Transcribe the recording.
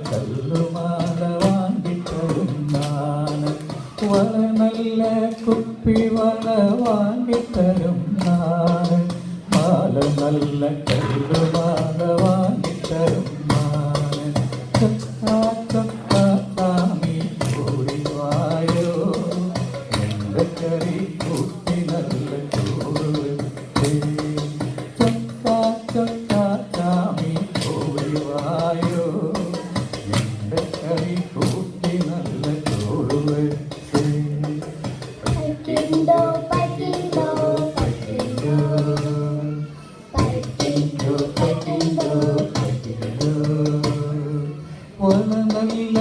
കല്ലുമാല വാങ്ങിത്തരും നാണ് വള നല്ല കുപ്പി വള വാങ്ങിത്തരും നാണ് മാല നല്ല കല്ലുമാല വാങ്ങിത്തരും നാണ് ചക്കാ ചക്കാ ചാമി കൂടി വായോ എന്റെ കറി കൂട്ടി നല്ല ചോറ് വെച്ചേ ചക്കാ ചക്കാ ചാമി കൂടി വായോ എന്റെ കറി കൂട്ടി നല്ല ചോറ് വെച്ചേ പറ്റിണ്ടോ പറ്റിണ്ടോ പറ്റിണ്ടോ പറ്റിണ്ടോ പറ്റിണ്ടോ വള നല്ല